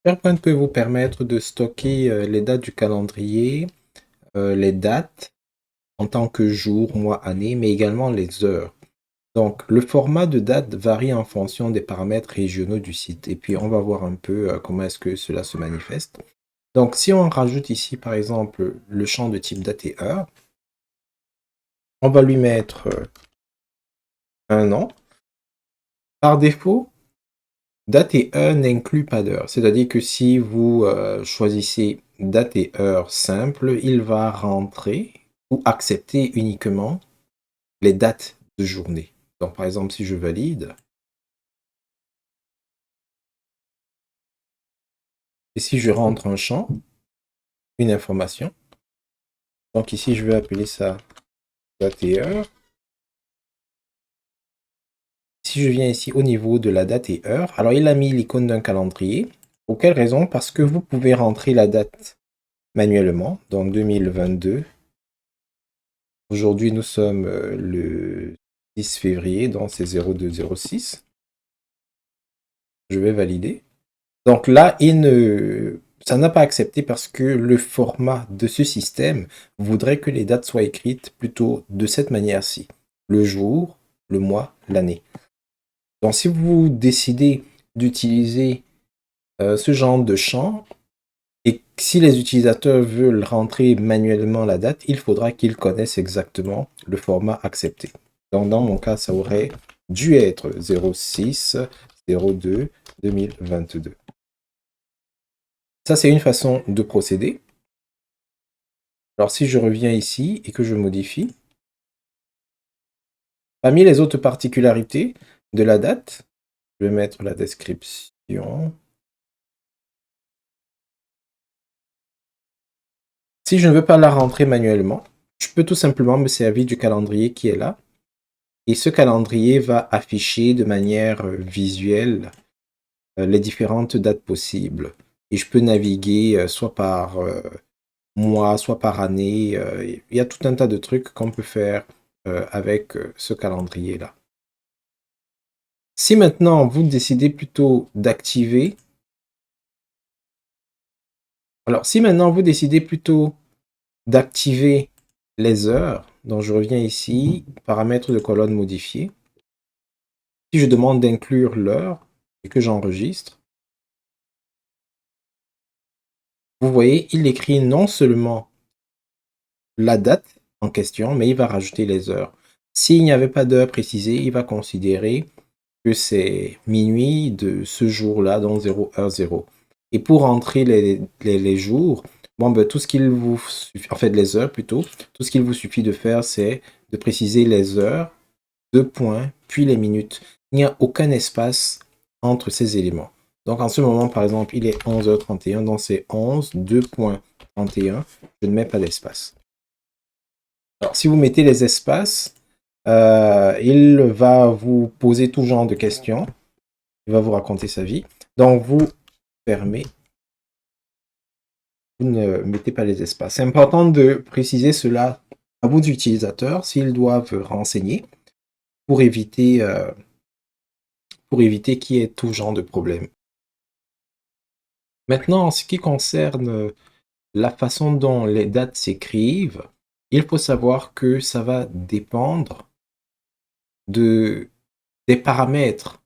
SharePoint peut vous permettre de stocker les dates du calendrier, les dates en tant que jour, mois, année, mais également les heures. Donc, le format de date varie en fonction des paramètres régionaux du site. Et puis, on va voir un peu comment est-ce que cela se manifeste. Donc, si on rajoute ici, par exemple, le champ de type date et heure, on va lui mettre un an. Par défaut, date et heure n'inclut pas d'heure. C'est-à-dire que si vous choisissez date et heure simple, il va rentrer ou accepter uniquement les dates de journée. Donc, par exemple, si je valide, et si je rentre un champ, une information, donc ici, je vais appeler ça date et heure. Si je viens ici au niveau de la date et heure, alors il a mis l'icône d'un calendrier. Pour quelle raison? Parce que vous pouvez rentrer la date manuellement, donc 2022. Aujourd'hui, nous sommes le 10 février, donc c'est 0206. Je vais valider. Donc là, ça n'a pas accepté parce que le format de ce système voudrait que les dates soient écrites plutôt de cette manière-ci. Le jour, le mois, l'année. Donc si vous décidez d'utiliser ce genre de champ, et si les utilisateurs veulent rentrer manuellement la date, il faudra qu'ils connaissent exactement le format accepté. Donc dans mon cas, ça aurait dû être 06-02-2022. Ça, c'est une façon de procéder. Alors si je reviens ici et que je modifie, parmi les autres particularités de la date, je vais mettre la description. Si je ne veux pas la rentrer manuellement, je peux tout simplement me servir du calendrier qui est là. Et ce calendrier va afficher de manière visuelle les différentes dates possibles. Et je peux naviguer soit par mois, soit par année. Il y a tout un tas de trucs qu'on peut faire avec ce calendrier-là. Si maintenant vous décidez plutôt d'activer, si maintenant vous décidez plutôt d'activer les heures, donc je reviens ici, paramètres de colonne modifiés. Si je demande d'inclure l'heure et que j'enregistre, vous voyez, il écrit non seulement la date en question, mais il va rajouter les heures. S'il n'y avait pas d'heure précisée, il va considérer que c'est minuit de ce jour-là, donc 0h0. Et pour entrer les jours, bon, ben, tout ce qu'il vous suffit, en fait les heures plutôt, tout ce qu'il vous suffit de faire, c'est de préciser les heures, 2 points, puis les minutes. Il n'y a aucun espace entre ces éléments. Donc en ce moment, par exemple, il est 11h31, donc c'est 11, 2.31, je ne mets pas d'espace. Alors si vous mettez les espaces, il va vous poser tout genre de questions. Il va vous raconter sa vie. Donc, vous fermez. Vous ne mettez pas les espaces. C'est important de préciser cela à vos utilisateurs s'ils doivent renseigner pour éviter qu'il y ait tout genre de problème. Maintenant, en ce qui concerne la façon dont les dates s'écrivent, il faut savoir que ça va dépendre des paramètres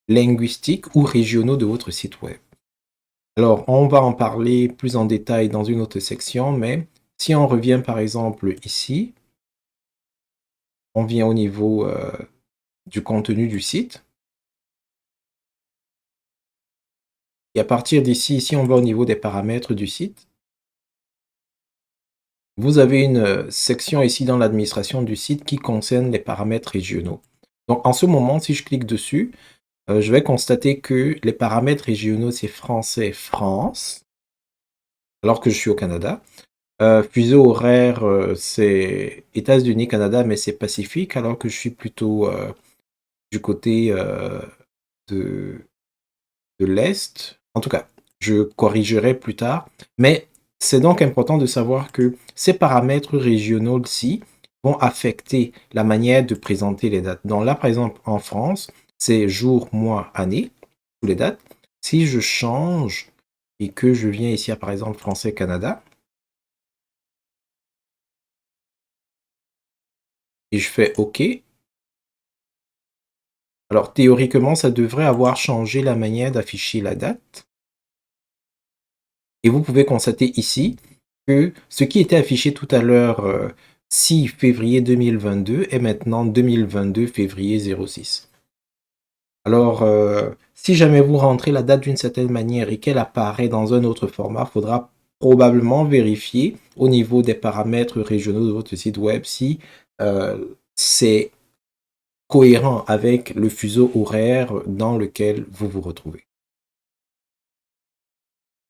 linguistiques ou régionaux de votre site web. Alors, on va en parler plus en détail dans une autre section, mais si on revient par exemple ici, on vient au niveau du contenu du site. Et à partir d'ici, ici, on va au niveau des paramètres du site. Vous avez une section ici dans l'administration du site qui concerne les paramètres régionaux. Donc, en ce moment, si je clique dessus, je vais constater que les paramètres régionaux, c'est français, France, alors que je suis au Canada. Fuseau horaire, c'est États-Unis, Canada, mais c'est Pacifique, alors que je suis plutôt du côté de, de l'Est. En tout cas, je corrigerai plus tard. Mais c'est donc important de savoir que ces paramètres régionaux-ci vont affecter la manière de présenter les dates. Donc là, par exemple, en France, c'est jour, mois, année, tous les dates. Si je change et que je viens ici à par exemple Français-Canada, et je fais OK, alors théoriquement, ça devrait avoir changé la manière d'afficher la date. Et vous pouvez constater ici que ce qui était affiché tout à l'heure 6 février 2022 est maintenant 2022 février 06. Alors, si jamais vous rentrez la date d'une certaine manière et qu'elle apparaît dans un autre format, il faudra probablement vérifier au niveau des paramètres régionaux de votre site web si c'est cohérent avec le fuseau horaire dans lequel vous vous retrouvez.